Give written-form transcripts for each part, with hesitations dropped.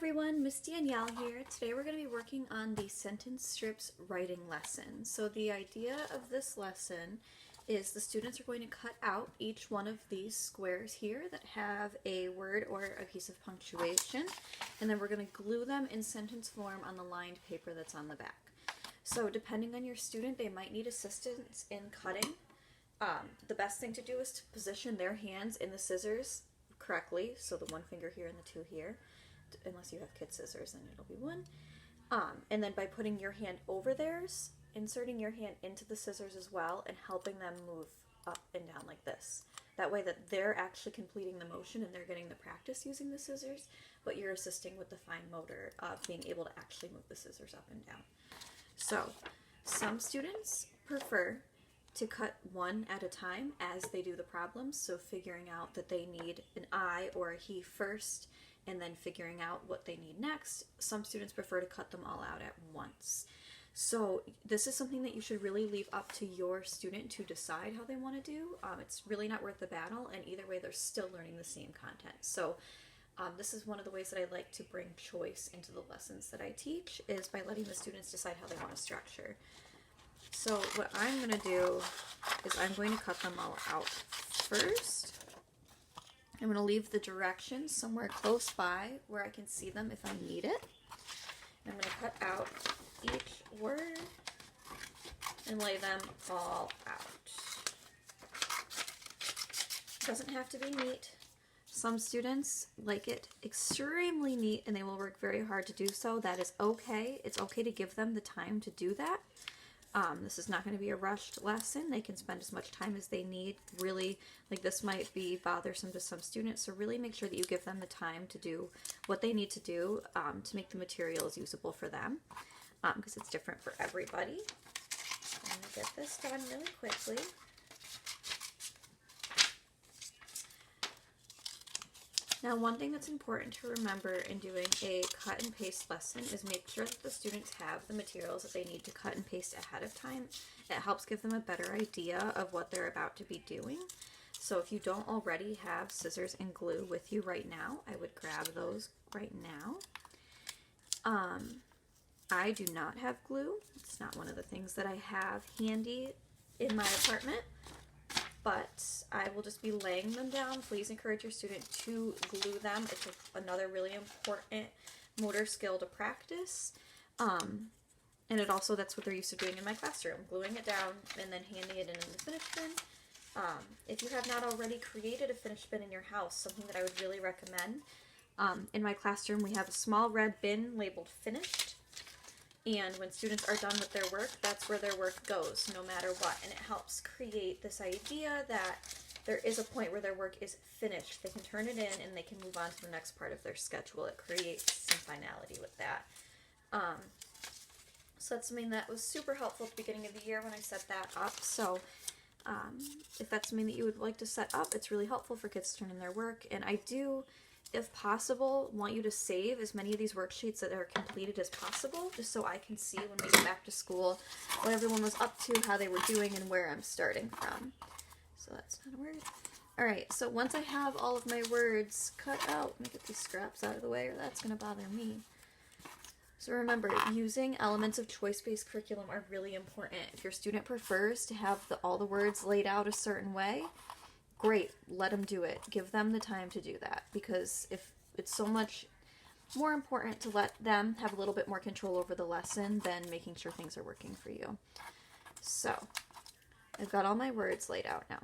everyone, Miss Danielle here. Today we're going to be working on the sentence strips writing lesson. So the idea of this lesson is the students are going to cut out each one of these squares here that have a word or a piece of punctuation, and then we're going to glue them in sentence form on the lined paper that's on the back. So depending on your student, they might need assistance in cutting. The best thing to do is to position their hands in the scissors correctly, so the one finger here and the two here. Unless you have kid scissors, then it'll be one. And then by putting your hand over theirs, inserting your hand into the scissors as well, and helping them move up and down like this. That way that they're actually completing the motion and they're getting the practice using the scissors, but you're assisting with the fine motor of being able to actually move the scissors up and down. So some students prefer to cut one at a time as they do the problems, so figuring out that they need an I or a he first, and then figuring out what they need next. Some students prefer to cut them all out at once. So this is something that you should really leave up to your student to decide how they want to do. It's really not worth the battle, and either way they're still learning the same content. So this is one of the ways that I like to bring choice into the lessons that I teach, is by letting the students decide how they want to structure. So what I'm going to do is I'm going to cut them all out first. I'm going to leave the directions somewhere close by where I can see them if I need it. And I'm going to cut out each word and lay them all out. It doesn't have to be neat. Some students like it extremely neat and they will work very hard to do so. That is okay. It's okay to give them the time to do that. This is not going to be a rushed lesson. They can spend as much time as they need. Really, like, this might be bothersome to some students, so really make sure that you give them the time to do what they need to do to make the materials usable for them, because it's different for everybody. I'm going to get this done really quickly. Now, one thing that's important to remember in doing a cut and paste lesson is make sure that the students have the materials that they need to cut and paste ahead of time. It helps give them a better idea of what they're about to be doing. So if you don't already have scissors and glue with you right now, I would grab those right now. I do not have glue. It's not one of the things that I have handy in my apartment, but I will just be laying them down. Please encourage your student to glue them. It's another really important motor skill to practice. And it also, that's what they're used to doing in my classroom, gluing it down and then handing it in the finish bin. If you have not already created a finish bin in your house, something that I would really recommend, in my classroom we have a small red bin labeled finished. And when students are done with their work, that's where their work goes, no matter what. And it helps create this idea that there is a point where their work is finished. They can turn it in and they can move on to the next part of their schedule. It creates some finality with that. So that's something that was super helpful at the beginning of the year when I set that up. So if that's something that you would like to set up, it's really helpful for kids to turn in their work. And I do, if possible, want you to save as many of these worksheets that are completed as possible, just so I can see when we get back to school what everyone was up to, how they were doing, and where I'm starting from. So that's not a word. Alright, so once I have all of my words cut out, let me get these scraps out of the way or that's going to bother me. So remember, using elements of choice-based curriculum are really important. If your student prefers to have all the words laid out a certain way, great, let them do it. Give them the time to do that, because if it's so much more important to let them have a little bit more control over the lesson than making sure things are working for you. So I've got all my words laid out now.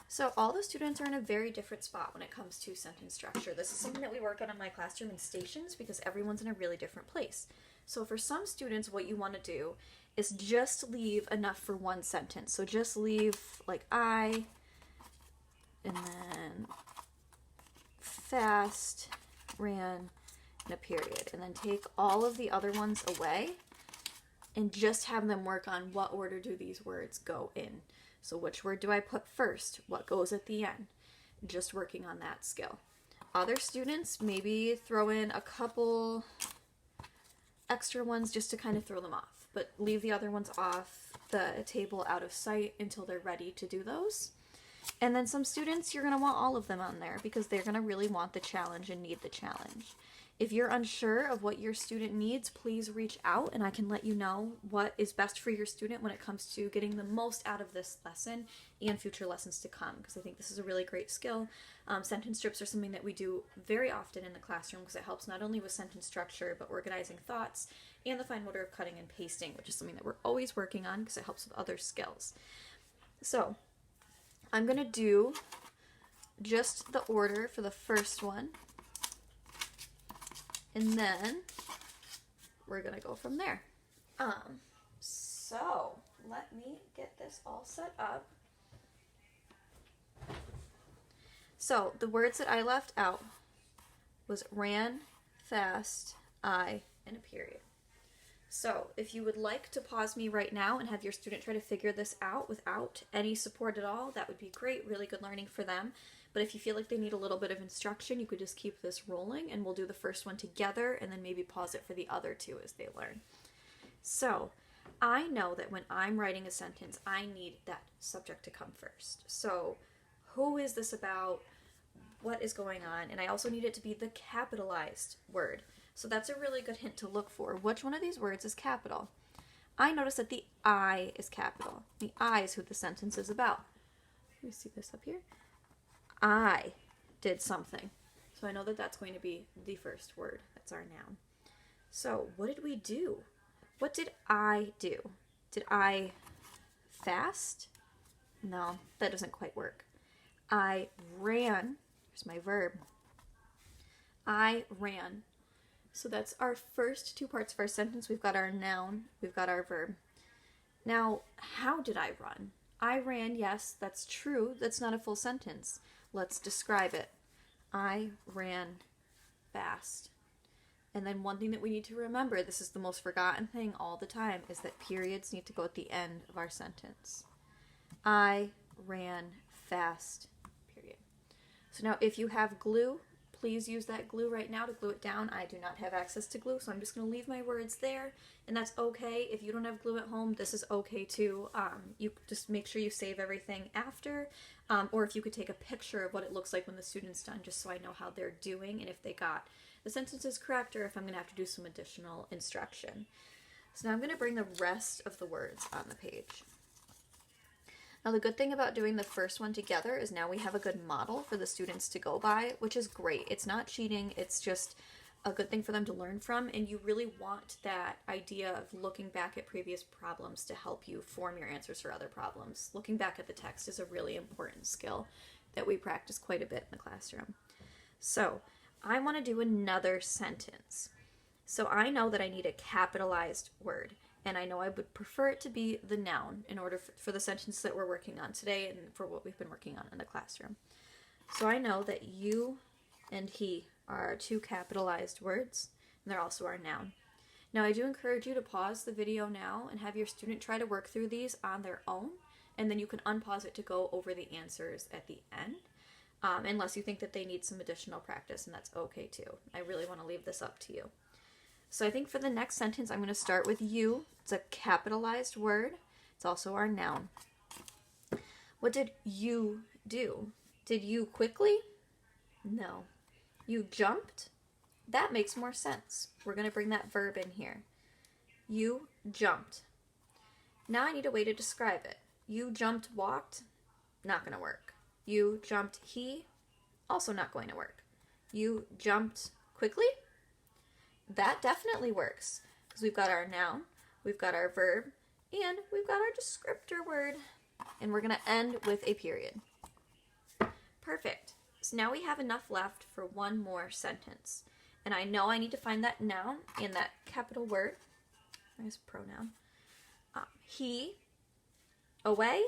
So all the students are in a very different spot when it comes to sentence structure. This is something that we work on in my classroom in stations because everyone's in a really different place. So for some students, what you want to do is just leave enough for one sentence. So just leave like I, and then fast, ran, and a period. And then take all of the other ones away and just have them work on what order do these words go in. So which word do I put first? What goes at the end? Just working on that skill. Other students maybe throw in a couple extra ones just to kind of throw them off, but leave the other ones off the table out of sight until they're ready to do those. And then some students, you're going to want all of them on there because they're going to really want the challenge and need the challenge. If you're unsure of what your student needs, please reach out and I can let you know what is best for your student when it comes to getting the most out of this lesson and future lessons to come, because I think this is a really great skill. Sentence strips are something that we do very often in the classroom because it helps not only with sentence structure but organizing thoughts and the fine motor of cutting and pasting, which is something that we're always working on because it helps with other skills. So I'm going to do just the order for the first one. And then we're going to go from there. So let me get this all set up. So the words that I left out was ran, fast, I, and a period. So if you would like to pause me right now and have your student try to figure this out without any support at all, that would be great, really good learning for them. But if you feel like they need a little bit of instruction, you could just keep this rolling and we'll do the first one together and then maybe pause it for the other two as they learn. So I know that when I'm writing a sentence, I need that subject to come first. So who is this about? What is going on? And I also need it to be the capitalized word. So that's a really good hint to look for. Which one of these words is capital? I notice that the I is capital. The I is who the sentence is about. Let me see this up here. I did something. So I know that that's going to be the first word. That's our noun. So what did we do? What did I do? Did I fast? No, that doesn't quite work. I ran. Here's my verb. I ran. So that's our first two parts of our sentence. We've got our noun, we've got our verb. Now, how did I run? I ran, yes, that's true. That's not a full sentence. Let's describe it. I ran fast. And then one thing that we need to remember, this is the most forgotten thing all the time, is that periods need to go at the end of our sentence. I ran fast, period. So now if you have glue, please use that glue right now to glue it down. I do not have access to glue, so I'm just going to leave my words there, and that's okay. If you don't have glue at home, this is okay too. You just make sure you save everything after, or if you could take a picture of what it looks like when the student's done, just so I know how they're doing and if they got the sentences correct or if I'm going to have to do some additional instruction. So now I'm going to bring the rest of the words on the page. Now the good thing about doing the first one together is now we have a good model for the students to go by, which is great. It's not cheating, it's just a good thing for them to learn from, and you really want that idea of looking back at previous problems to help you form your answers for other problems. Looking back at the text is a really important skill that we practice quite a bit in the classroom. So I want to do another sentence. So I know that I need a capitalized word. And I know I would prefer it to be the noun in order for the sentence that we're working on today and for what we've been working on in the classroom. So I know that you and he are our two capitalized words, and they're also our noun. Now I do encourage you to pause the video now and have your student try to work through these on their own, and then you can unpause it to go over the answers at the end, unless you think that they need some additional practice, and that's okay too. I really want to leave this up to you. So I think for the next sentence, I'm going to start with you. It's a capitalized word. It's also our noun. What did you do? Did you quickly? No. You jumped? That makes more sense. We're going to bring that verb in here. You jumped. Now I need a way to describe it. You jumped, walked? Not going to work. You jumped, he? Also not going to work. You jumped quickly? That definitely works because we've got our noun, we've got our verb, and we've got our descriptor word. And we're going to end with a period. Perfect. So now we have enough left for one more sentence. And I know I need to find that noun and that capital word. Nice pronoun. He, away?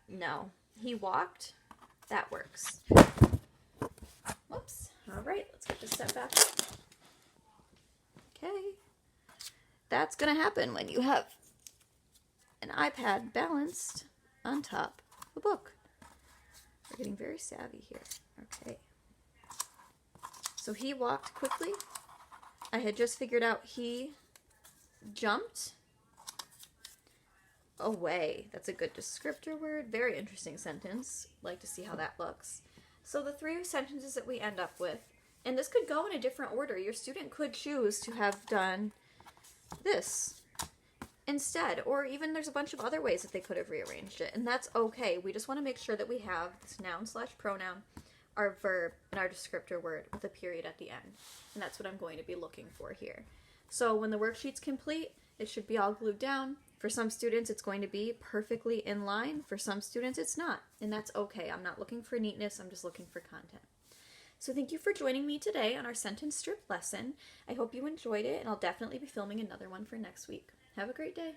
No. He walked? That works. Whoops. All right, let's get this set back up. Okay, that's going to happen when you have an iPad balanced on top of a book. We're getting very savvy here. Okay. So he walked quickly. I had just figured out he jumped. away. That's a good descriptor word. Very interesting sentence. Like to see how that looks. So the three sentences that we end up with, and this could go in a different order. Your student could choose to have done this instead, or even there's a bunch of other ways that they could have rearranged it, and that's okay. We just want to make sure that we have this noun / pronoun, our verb, and our descriptor word with a period at the end, and that's what I'm going to be looking for here. So when the worksheet's complete, it should be all glued down. For some students, it's going to be perfectly in line. For some students, it's not, and that's okay. I'm not looking for neatness, I'm just looking for content. So thank you for joining me today on our sentence strip lesson. I hope you enjoyed it, and I'll definitely be filming another one for next week. Have a great day.